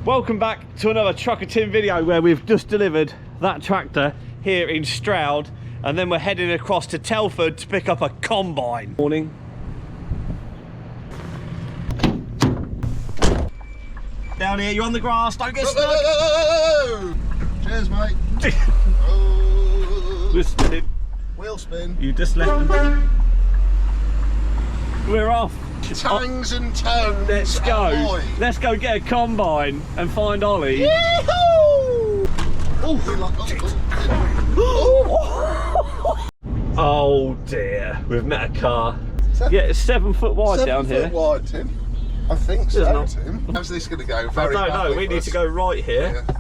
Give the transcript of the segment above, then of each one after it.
Welcome back to another Truck or Tin video where we've just delivered that tractor here in Stroud and then we're heading across to Telford to pick up a combine. Morning. Down here, you're on the grass, don't get stuck. Cheers, mate. We're spinning. Wheel spin. You just left. We're off. Tongues and tongues. Let's go. Ahoy. Let's go get a combine and find Ollie. Yee-hoo! Oh dear, we've met a car. Yeah, it's 7 foot wide down here. 7 foot wide, Tim. I think so, Not. Tim. How's this going to go? I Very don't know, badly we for need us. to go right here. Yeah.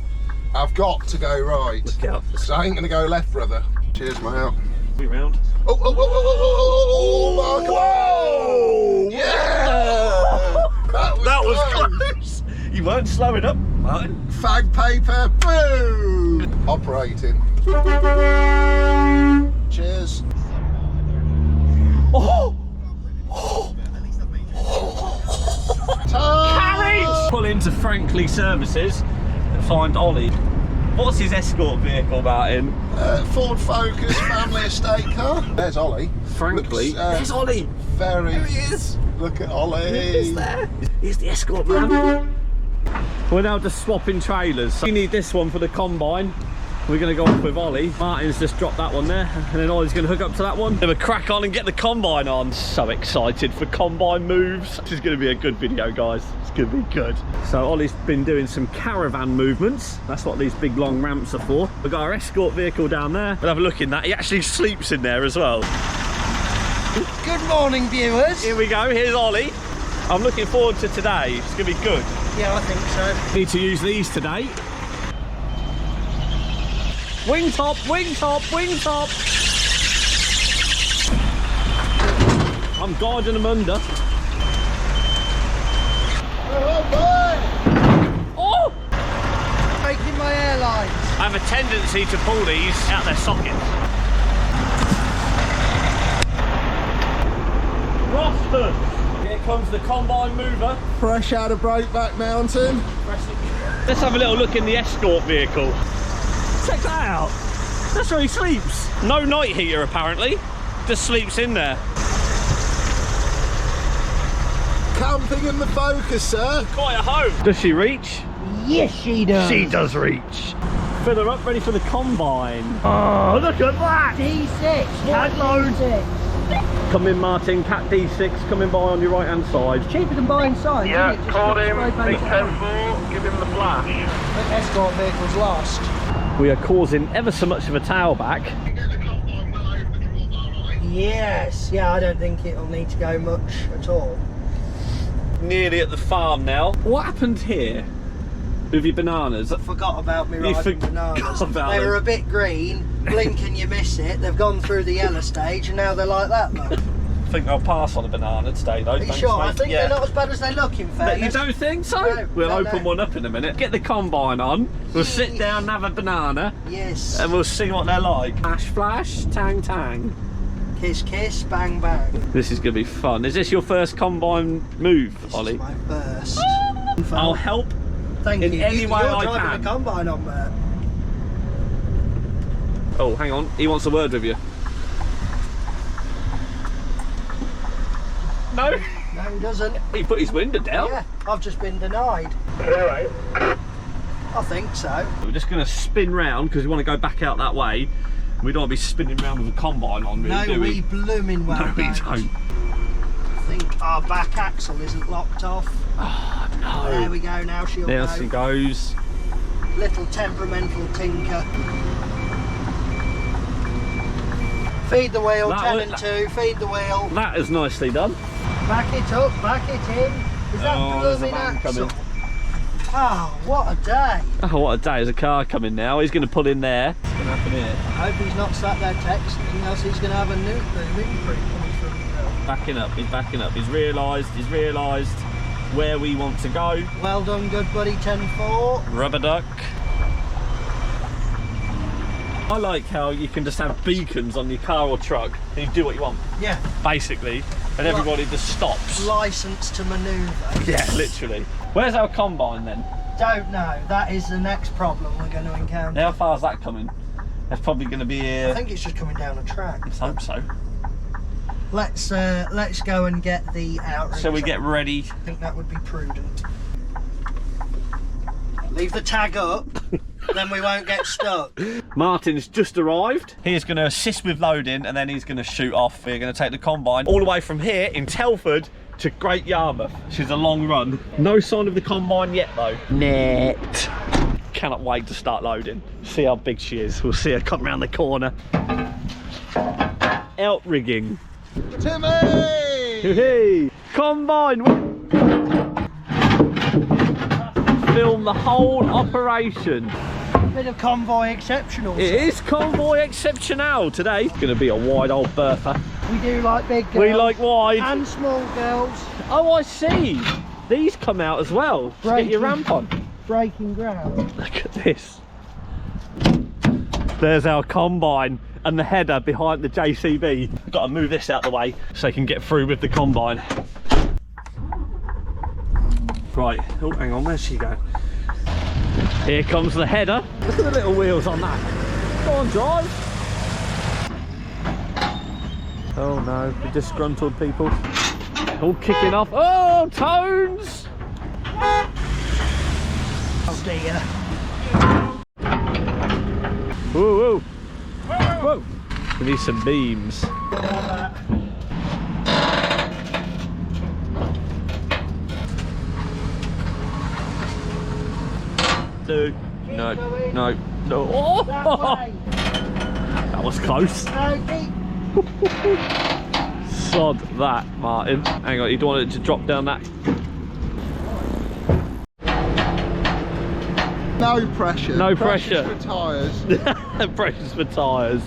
I've got to go right. Look out. So I ain't going to go left, brother. Cheers, mate. Be round. Oh, Mark. Whoa! Yeah! That was close. You weren't slowing up, Martin. Fag paper, boom! Operating. Cheers. Oh! Carriage! Pull into Frankly Services and find Ollie. What's his Escort vehicle about in? Ford Focus family estate car. There's Ollie. Frankly, Looks, there's Ollie. Very. There he is. Look at Ollie. He's there. He's the Escort man. We're now just swapping trailers. So we need this one for the combine. We're going to go off with Ollie. Martin's just dropped that one there, and then Ollie's going to hook up to that one. We're going to crack on and get the combine on. So excited for combine moves. This is going to be a good video, guys. It's going to be good. So Ollie's been doing some caravan movements. That's what these big long ramps are for. We've got our Escort vehicle down there. We'll have a look in that. He actually sleeps in there as well. Good morning, viewers. Here we go. Here's Ollie. I'm looking forward to today. It's going to be good. Yeah, I think so. Need to use these today. Wing top, wing top, wing top. I'm guiding them under. Oh! Breaking my airlines. I have a tendency to pull these out their sockets. Roston! Here comes the combine mover. Fresh out of Breakback Mountain. Let's have a little look in the Escort vehicle. Check that out. That's where he sleeps. No night heater apparently. Just sleeps in there. Camping in the Focus, sir. Quite a home. Does she reach? Yes, she does. She does reach. Fill her up, ready for the combine. Oh, look at that. D6. Cat load. D6. Come in, Martin. Cat D6 coming by on your right hand side. Cheaper than buying signs. Yeah, isn't it? Just call got him. spray paint Big it 10-4. on. Give him the flash. The Escort vehicle's lost. We are causing ever so much of a tailback. Yes. Yeah, I don't think it'll need to go much at all. Nearly at the farm now. What happened here with your bananas? I forgot about me You riding forgot bananas. about They them. were a bit green. Blink and you miss it. They've gone through the yellow stage and now they're like that, look. I think I'll pass on a banana today though. Are you Thanks, sure? mate. I think they're not as bad as they look, in But fairness. you don't think so? No, We'll no, open no. one up in a minute. Get the combine on. We'll sit down and have a banana. Yes. And we'll see what they're like. Flash, flash, tang, tang. Kiss, kiss, bang, bang. This is going to be fun. Is this your first combine move, This Ollie? is my first. I'll help. Thank in you. any way You're I driving can. a combine on there. Oh, hang on. He wants a word with you. No? No, he doesn't. He put his window down. Yeah, I've just been denied. Alright. I think so. We're just going to spin round because we want to go back out that way. We don't want to be spinning round with a combine on, really, No, do we blooming well No, we don't. don't. I think our back axle isn't locked off. Oh, no. There we go, now she'll There go. she goes. Little temperamental tinker. Feed the wheel, That 10 was- and 2, feed the wheel. That is nicely done. Back it up, back it in. Is that Oh, there's a blooming man axle? coming. Oh, what a day. Oh, what a day. There's a car coming now. He's going to pull in there. What's going to happen here? I hope he's not sat there texting, else he's going to have a nuke booming coming from the hill. Backing up. He's backing up. He's realised where we want to go. Well done, good buddy, 10-4. Rubber duck. I like how you can just have beacons on your car or truck and you do what you want, Yeah, basically, and everybody just stops. license to manoeuvre. Yeah, literally. Where's our combine then? Don't know. That is the next problem we're going to encounter. How far is that coming? That's probably going to be I think it's just coming down a track. Let's hope so. Let's go and get the outrigger. Shall we get ready? I think that would be prudent. Leave the tag up, then we won't get stuck. Martin's just arrived. He's going to assist with loading and then he's going to shoot off. We're going to take the combine all the way from here in Telford to Great Yarmouth, which is a long run. No sign of the combine yet though. Net. Cannot wait to start loading. See how big she is. We'll see her come around the corner. Outrigging. Timmy! Hey! Combine! Film the whole operation. Bit of convoy exceptional. It is convoy exceptional today. It's going to be a wide old bertha. We do like big girls. We like wide. And small girls. Oh, I see. These come out as well. To get your ramp on. Breaking ground. Look at this. There's our combine and the header behind the JCB. I've got to move this out of the way so they can get through with the combine. Right, oh hang on, where's she going? Here comes the header. Look at the little wheels on that. Go on, drive. Oh no, the disgruntled people. All kicking off. Oh, tones! Oh dear. Whoa, whoa. Whoa. We need some beams. Dude, no, no, no. Oh! That was close. Sod that, Martin. Hang on, you don't want it to drop down that. No pressure. No pressure. Pressure's for tyres. Pressure's for tyres.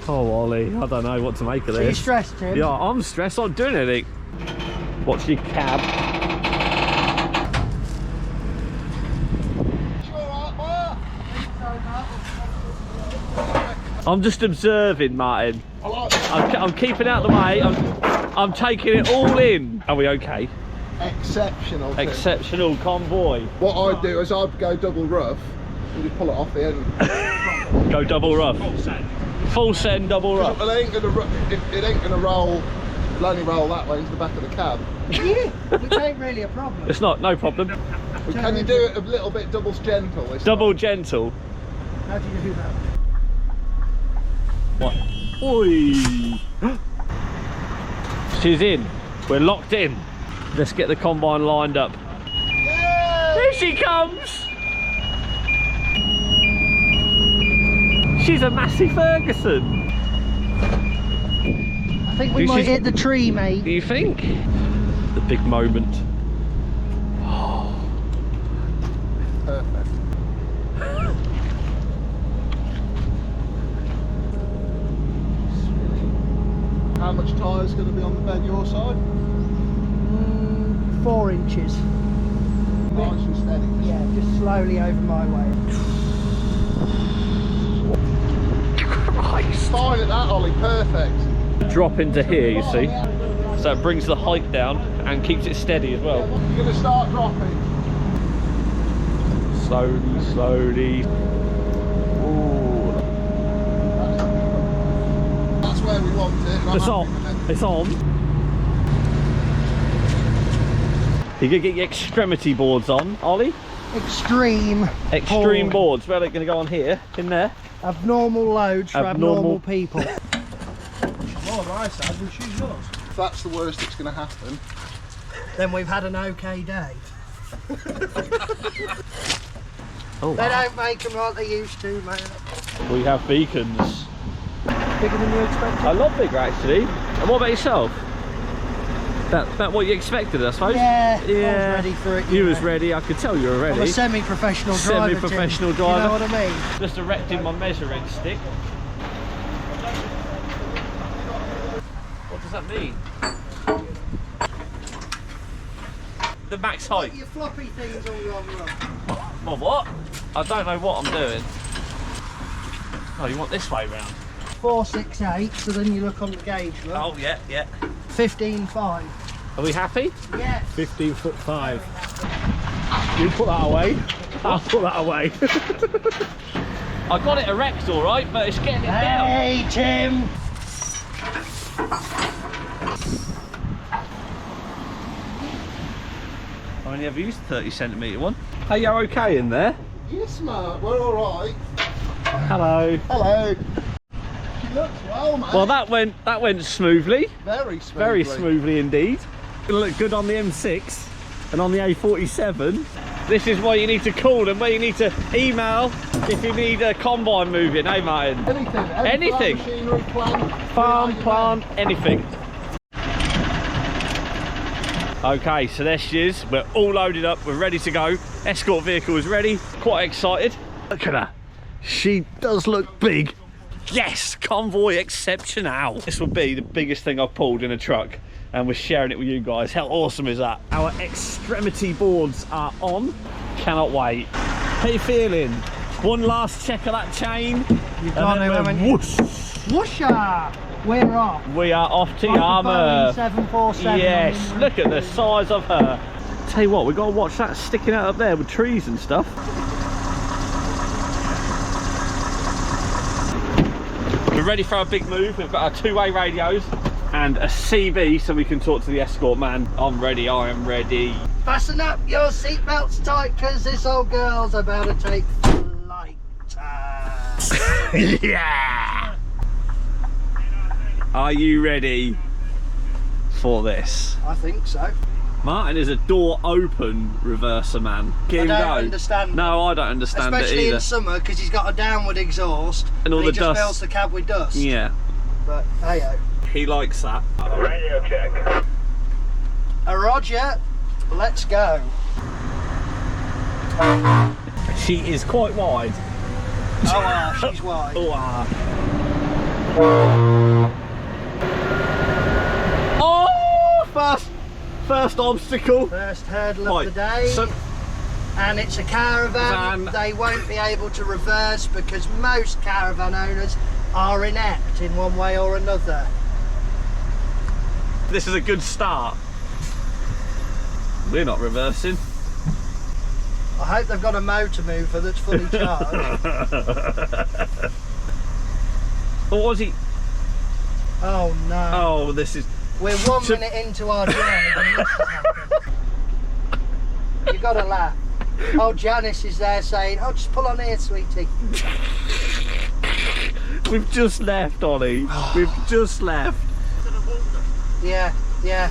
Oh, Ollie, I don't know what to make of this. Are you stressed, Tim? Yeah, I'm stressed. I'm not doing anything. Watch your cab. I'm just observing, Martin. I'm keeping out the way. I'm taking it all in. Are we okay? Exceptional. Tim. Exceptional convoy. What I'd do is I'd go double rough and just pull it off the end. Go double rough. Full send, double rough. It ain't gonna roll. It'll only roll that way into the back of the cab. Yeah, which ain't really a problem. It's not, no problem. But can you do it a little bit double gentle? Double gentle. How do you do that? What? Oi! She's in. We're locked in. Let's get the combine lined up. Yeah! Here she comes! She's a Massey Ferguson. I think we might hit the tree, mate. Do you think? The big moment. Oh. Perfect. How much tyre's going to be on the bed your side? 4 inches. Nice and steady. Yeah, just slowly over my way. Christ. Fine at that, Ollie. Perfect. Drop into here, you see. So it brings the height down and keeps it steady as well. You're going to start dropping. Slowly, slowly. Ooh. That's where we want it. It's on. It's on. You're going to get your extremity boards on, Ollie? Extreme boards. Where are they going to go on here? In there? Abnormal loads for abnormal people. Lord, I said, we choose yours. If that's the worst that's going to happen, Then we've had an okay day. Oh, They don't make them like they used to, mate. we have beacons. Bigger than you expected? A lot bigger, actually. And what about yourself? About what you expected, I suppose? Yeah, I was ready for it. You was ready, I could tell you were ready. I'm a semi-professional driver, Semi-professional Tim. driver. You know what I mean? Just erecting my measuring stick. What does that mean? The max height. Your floppy thing's all gone wrong. Oh, what? I don't know what I'm doing. Oh, you want this way round? 468, so then you look on the gauge, look. Oh, yeah, yeah. 15.5. Are we happy? Yeah. 15'5". You put that away. I'll put that away. I got it erect all right, but it's getting it down. Hey, Tim. I only ever used a 30cm one. Hey, you okay in there? Yes, mate, we're all right. Hello. Hello. You look well, mate. Well, that went smoothly. Very smoothly. Very smoothly indeed. Gonna look good on the M6 and on the A47. This is why you need to call them, where you need to email if you need a combine moving, eh, Martin? Anything. Anything. Machinery, Farm, plant, anything. Okay, so there she is. We're all loaded up. We're ready to go. Escort vehicle is ready. Quite excited. Look at her. She does look big. Yes, convoy exceptional. This will be the biggest thing I've pulled in a truck, and we're sharing it with you guys. How awesome is that? Our extremity boards are on. Cannot wait. How you feeling? One last check of that chain. You've got it, haven't you? Whoosh. Whoosha! We're off. We are off to Like a Yarmouth. Boeing 747. Yes, look at the size of her. Tell you what, we've got to watch that sticking out up there with trees and stuff. We're ready for our big move. We've got our two-way radios and a CB so we can talk to the Escort man. I'm ready, I am ready. Fasten up your seatbelts tight, because this old girl's about to take flight. Yeah! Are you ready for this? I think so. Martin is a door open reverser man. Get him I don't go. understand. No, I don't understand Especially it either. in summer, because he's got a downward exhaust And all he the just dust. fills the cab with dust. Yeah, But hey-o. he likes that. Radio check. Roger, let's go. She is quite wide. Oh, she's wide. Oh, first obstacle. First hurdle Right, of the day. so- And it's a caravan. Van. They won't be able to reverse because most caravan owners are inept in one way or another. This is a good start. We're not reversing. I hope they've got a motor mover that's fully charged. What was he? Oh no. Oh, this is. We're 1 minute into our journey and this has happened. You've got to laugh. Oh, Janice is there saying, oh, just pull on here, sweetie. We've just left, Ollie. We've just left. Yeah, yeah.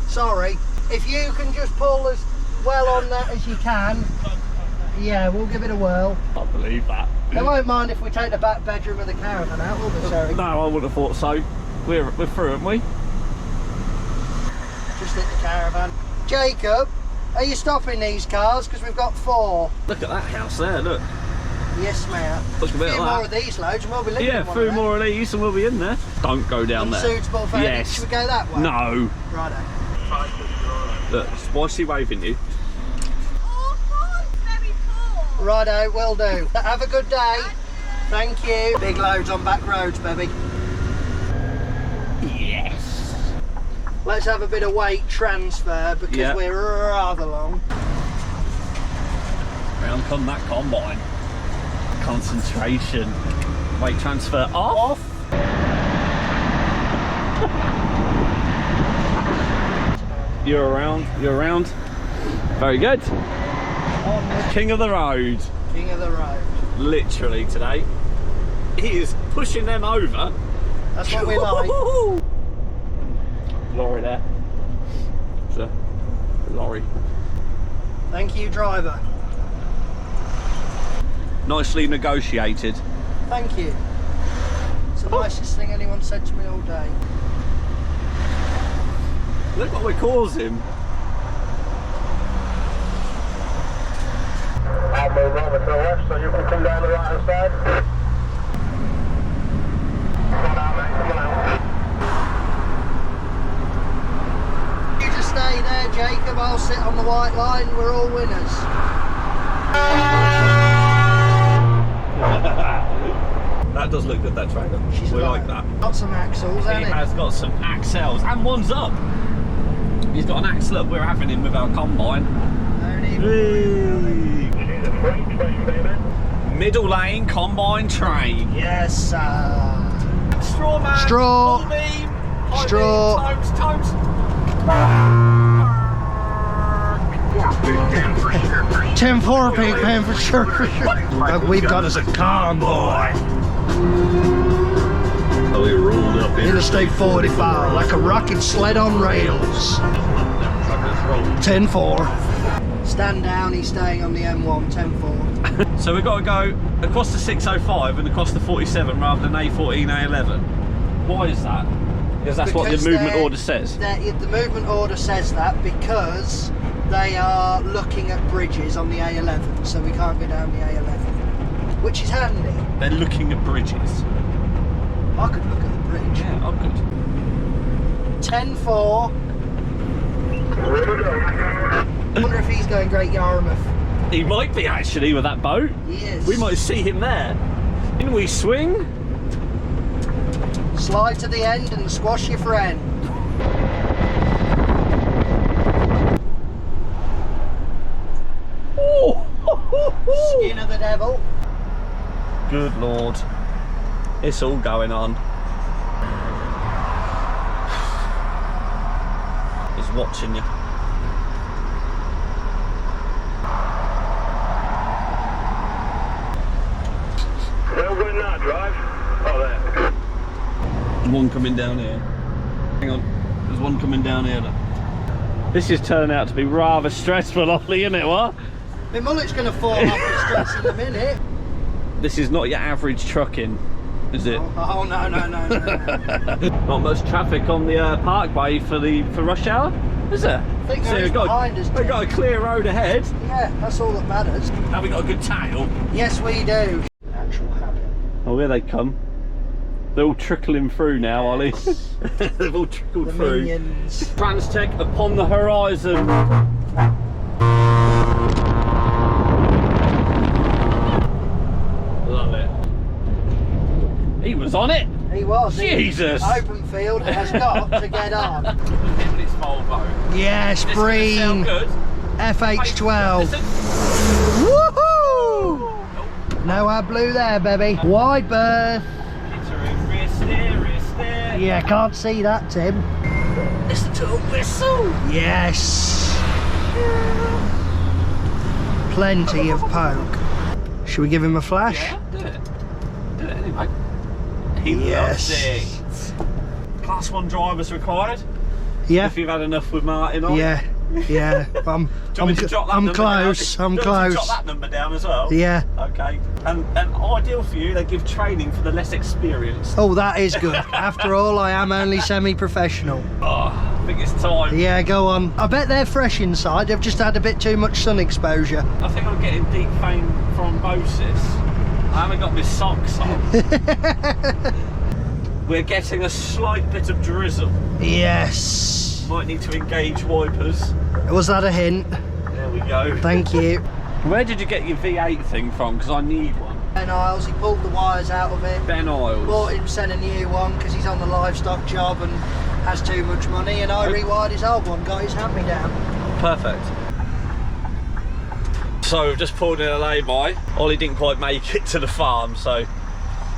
Sorry. If you can just pull as well on that as you can, yeah, we'll give it a whirl. I can't believe that. They won't mind if we take the back bedroom of the caravan out, will they, Terry? No, I would have thought so. We're through, haven't we? Just hit the caravan. Jacob, are you stopping these cars? Because we've got 4. Look at that house there, look. Yes, ma'am. Look a A bit few like more that. of these loads and we'll be living Yeah, in one through of more of these and we'll be in there. Don't go down there. Unsuitable for anything. Yes. Should we go that way? No. Righto. Look, why is she waving you? Righto, will do. Have a good day. Thank you. Big loads on back roads, baby. Yes. Let's have a bit of weight transfer because Yeah. we're rather long. Round come that combine. Concentration. Weight transfer off. You're around. You're around. Very good. King of the road. King of the road. Literally today. He is pushing them over. That's what we like. Lorry there. It's a lorry. Thank you, driver. Nicely negotiated. Thank you. It's the nicest thing anyone said to me all day. Look what we're causing. I'll move over to the left so you can come down the right hand side. Come on out, mate, come on out. You just stay there, Jacob. I'll sit on the white line. We're all winners. That does look good, that trailer. We like that. Got some axles, He hasn't it? has got some axles and one's up. He's got an axle we're having him with our combine. Middle lane combine train. Yes, sir. Straw man. Straw. Full beam. High Straw. beam, toes. 10-4, Pink Pen for sure. We've got us a convoy. Oh, we rolled up Interstate 45 like a rocket sled on rails. 10-4. Stand down, he's staying on the M1, 10-4. So we've got to go across the 605 and across the 47 rather than A14, A11. Why is that? Because that's what the movement order says. The movement order says that because they are looking at bridges on the A11, so we can't go down the A11, which is handy. They're looking at bridges. I could look at the bridge. Yeah, I could. 10-4. I wonder if he's going Great Yarmouth. He might be actually with that boat. He is. We might see him there. Didn't we swing? Slide to the end and squash your friend. Skin of the devil. Good Lord. It's all going on. He's watching you. Where we going now, drive? Oh, there. One coming down here. Hang on. There's one coming down here. Look. This is turning out to be rather stressful, Ollie, isn't it? What? My mullet's going to fall off the stress in a minute. This is not your average trucking, is it? Oh no. Not much traffic on the parkway for rush hour, is there? I think there is behind us. We've got a clear road ahead. Yeah, that's all that matters. Have we got a good tail? Yes, we do. Natural habit. Oh, here they come. They're all trickling through now, Ollie. They've all trickled The through. minions. Transtech upon the horizon. Love it. He was on it. He was. Jesus. Open field has got to get on. Look at this Volvo. Yes, This is gonna Breen. sound good. FH12. Listen. Woohoo! No AdBlue there, baby. Wide berth. Rear steer. Yeah, can't see that, Tim. Listen to a whistle. Yes. Plenty of poke. Should we give him a flash? Yeah, do it. Do it anyway. He Yes. loves it. Class 1 drivers required. Yeah. If you've had enough with Martin on. Yeah. Yeah. I'm Do you want me to jot that I'm number close. down? I'm Do you want me to close. jot that number down as well. Yeah. Okay. And ideal for you, they give training for the less experienced. Oh, that is good. After all, I am only semi-professional. Oh, I think it's time. Yeah, go on. I bet they're fresh inside. They've just had a bit too much sun exposure. I think I'm getting deep vein thrombosis. I haven't got my socks on. We're getting a slight bit of drizzle. Yes. Might need to engage wipers. Was that a hint? There we go. Thank you. Where did you get your V8 thing from? Because I need one. Ben Isles, he pulled the wires out of it. Ben Isles. Bought him, sent a new one because he's on the livestock job and has too much money. And I rewired his old one, got his hand-me-down. Perfect. So we've just pulled in a lay-by. Ollie didn't quite make it to the farm, so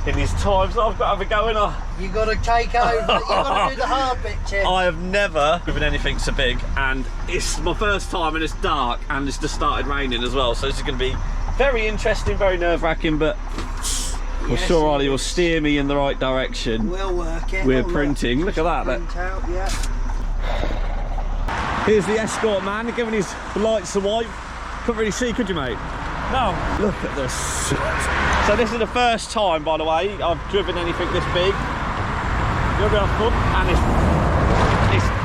in his times I've got to have a go in. You got to take over. You got to do the hard bit, Tim. I have never driven anything so big, and it's my first time, and it's dark, and it's just started raining as well. So this is going to be very interesting, very nerve-wracking, but I'm sure Ollie will steer me in the right direction. We'll work it. We're printing. Look at that. Print out, yeah. Here's the Escort man giving his lights a wipe. Couldn't really see, could you, mate? No. Look at this. So this is the first time, by the way, I've driven anything this big. You'll be on foot, and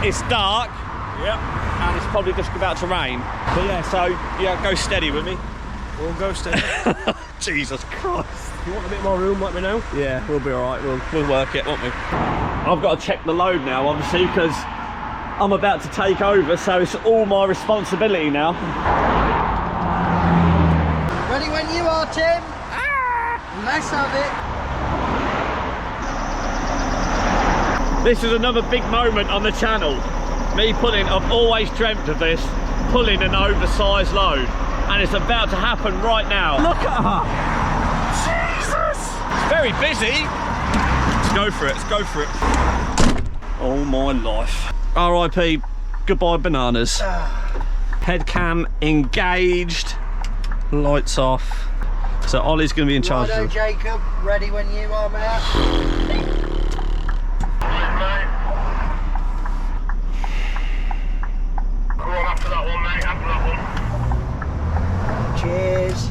it's dark. Yep. And it's probably just about to rain. But yeah, so yeah, go steady with me. We'll go steady. Jesus Christ. You want a bit more room, let me know. Yeah, we'll be all right. We'll work it, won't we? I've got to check the load now, obviously, because I'm about to take over, so it's all my responsibility now. Ready when you are, Tim. Let's have it. This is another big moment on the channel. I've always dreamt of this, pulling an oversized load, and it's about to happen right now. Look at her! Jesus! It's very busy. Let's go for it, let's go for it. Oh my life. RIP, goodbye bananas. Head cam engaged, lights off. So Ollie's going to be in charge. Righto, Jacob, ready when you are, mate. Cheers.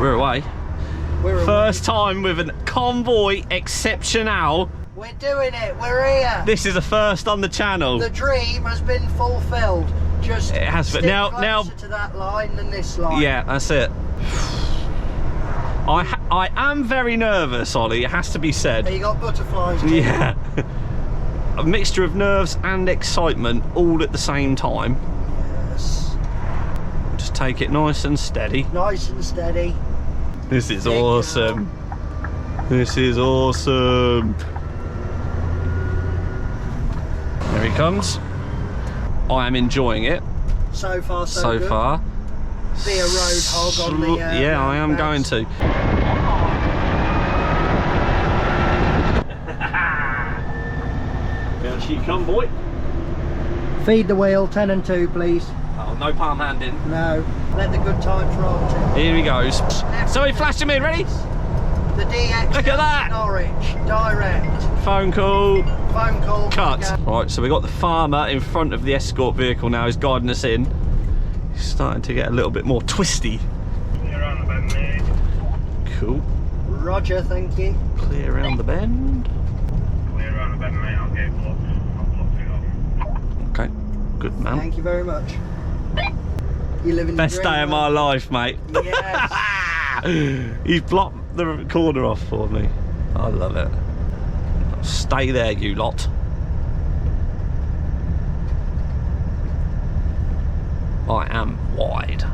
We're away. We're First time with a convoy exceptional. We're doing it. We're here. This is a first on the channel. The dream has been fulfilled. Just it has been. Now to that line than this line. Yeah, that's it. I am very nervous, Ollie. It has to be said. You got butterflies. Yeah. A mixture of nerves and excitement all at the same time. Yes. Just take it nice and steady. Nice and steady. This is awesome. This is awesome. There he comes. I am enjoying it. So far, so good. far. Be a road hog on the yeah, I am going to. Down she come, boy. Feed the wheel, 10 and 2, please. Oh, no palm handing. No. Let the good times roll, Tim. Here he goes. So he flashed him in, ready? The DX. Look at that. Norwich, direct. Phone call. Phone call. Cut. Right, so we got the farmer in front of the escort vehicle now. He's guiding us in. He's starting to get a little bit more twisty. Clear around the bend, mate. Cool. Roger, thank you. Clear around the bend. Clear around the bend, mate. I'll get blocked. I'll block it off. Okay, good man. Thank you very much. You live in Best the day of my life, mate. Yes. He's blocked the corner off for me. I love it. Stay there, you lot. I am wide.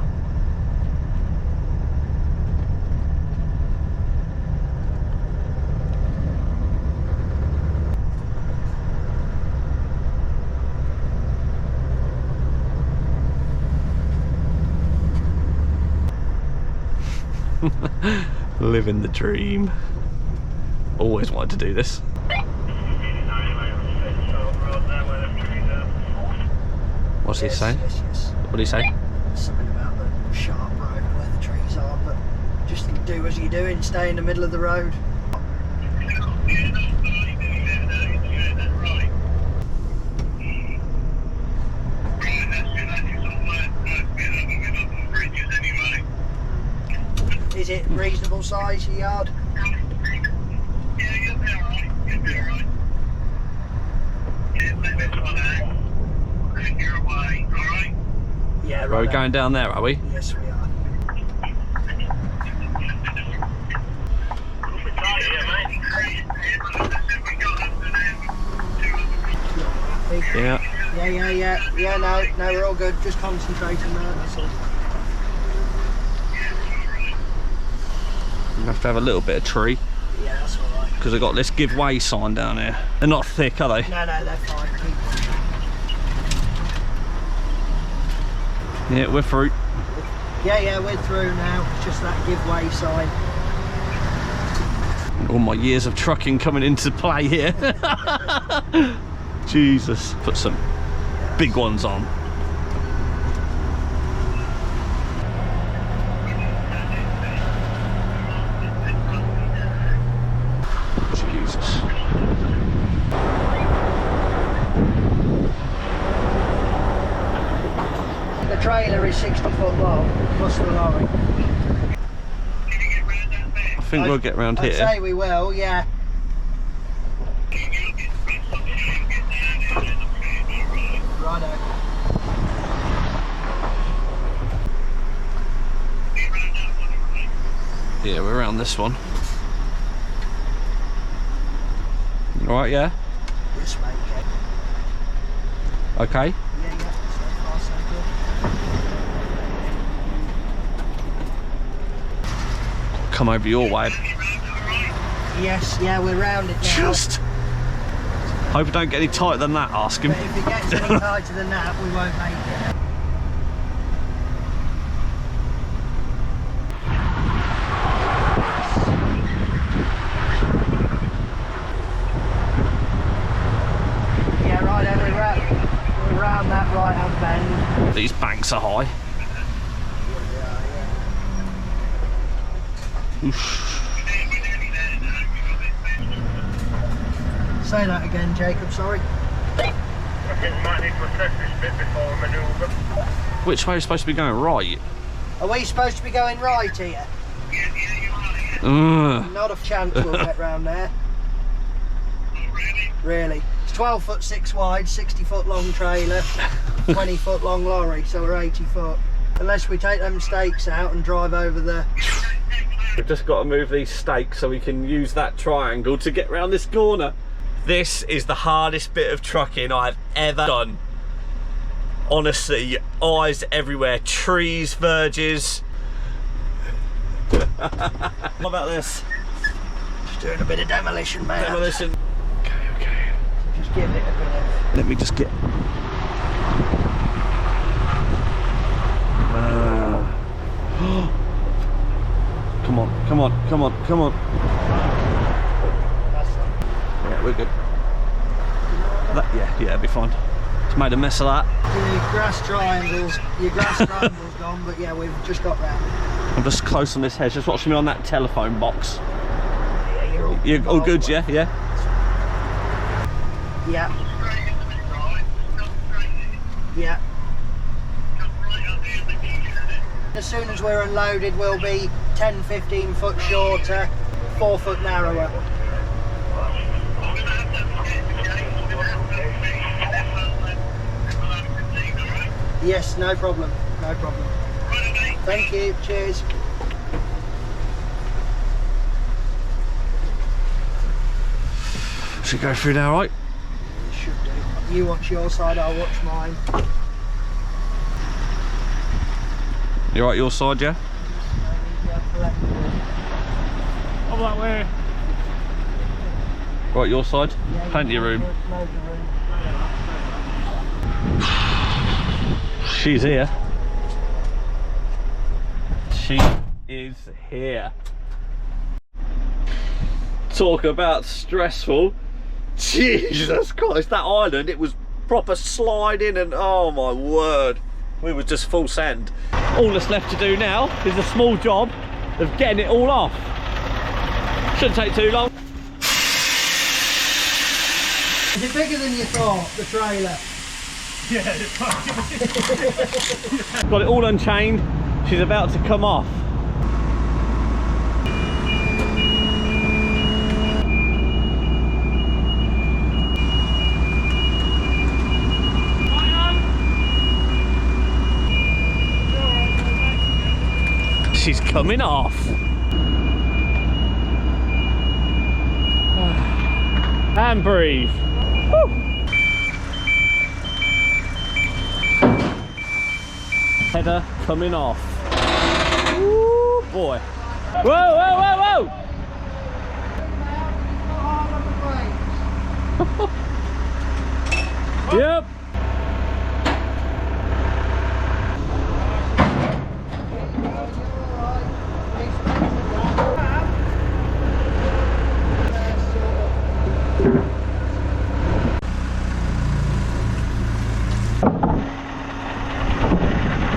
Living the dream. Always wanted to do this. What's he saying? Yes. What did he say? Something about the sharp road where the trees are, but just do as you're doing, stay in the middle of the road. Is it reasonable size, your yard? Yeah, you'll be alright. You'll be alright. Yeah, let this one out. And you're away, alright? Yeah, right. Road going down there, are we? Yes, we are. Yeah. Yeah, no, we're all good. Just concentrating there, that's all. We have to have a little bit of tree Yeah, that's alright. because I've got this give way sign down here. They're not thick, are they? No, they're fine. Yeah, we're through. Yeah, we're through now. It's just that give way sign. All my years of trucking coming into play here. Jesus. Put some big ones on. Jesus. The trailer is 60 foot long, plus the lorry. I think we'll get round I'd here. say we will, yeah. Righto. Yeah, we're around this one. Alright, yeah? Yes, mate, yeah. Okay. Yeah, so far so good. Come over your way. Yes, yeah, we're round it now. Just. Hope it don't get any tighter than that, ask him. But if it gets any tighter than that, we won't make it. Yeah, right, then we're around that right-hand bend. These banks are high. Oof. Say that again, Jacob, sorry. I think we might need to assess this bit before we manoeuvre. Which way are you supposed to be going? Right? Are we supposed to be going right here? Yeah, you are, yeah. Not a chance we'll get round there. Really? Really. It's 12 foot 6 wide, 60 foot long trailer, 20 foot long lorry, so we're 80 foot. Unless we take them stakes out and drive over the... We've just got to move these stakes so we can use that triangle to get round this corner. This is the hardest bit of trucking I've ever done. Honestly, eyes everywhere, trees, verges. What about this? Just doing a bit of demolition, mate. Demolition. Okay. Just give it a bit of... Let me just get... Come on, come on, come on, come on. That's it. Yeah, we're good. Yeah, it'll be fine. Just made a mess of that. Your grass triangles gone, but yeah, we've just got round. I'm just close on this hedge. Just watching me on that telephone box. Yeah, You're all good, yeah? Yeah? Yeah. Yeah. As soon as we're unloaded, we'll be 10-15 foot shorter, 4 foot narrower. Yes, no problem. No problem. Thank you. Cheers. Should go through now, right? Should do. You watch your side, I'll watch mine. You right, your side, yeah? Over that way. Right, your side? Yeah, Plenty of room. Loads of room. She's here. She is here. Talk about stressful. Jesus Christ, that island, it was proper sliding and oh my word. We were just full send. All that's left to do now is a small job of getting it all off. Shouldn't take too long. Is it bigger than you thought, the trailer? Yeah, it's Got it all unchained. She's about to come off. She's coming off. And breathe. Woo. Header coming off. Woo, boy. Whoa, whoa, whoa, whoa! Yep.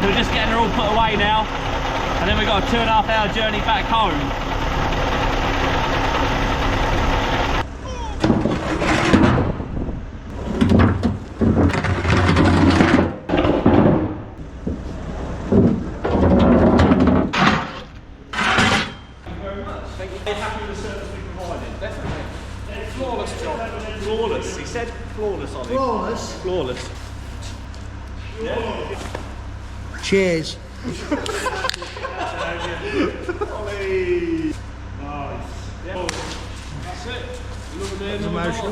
We're just getting her all put away now, and then we've got a 2.5 hour journey back home. Flawless job. Flawless. He said flawless on it. Flawless. Flawless. Yeah. Cheers. Ollie. Nice. Yeah. That's it. Emotional.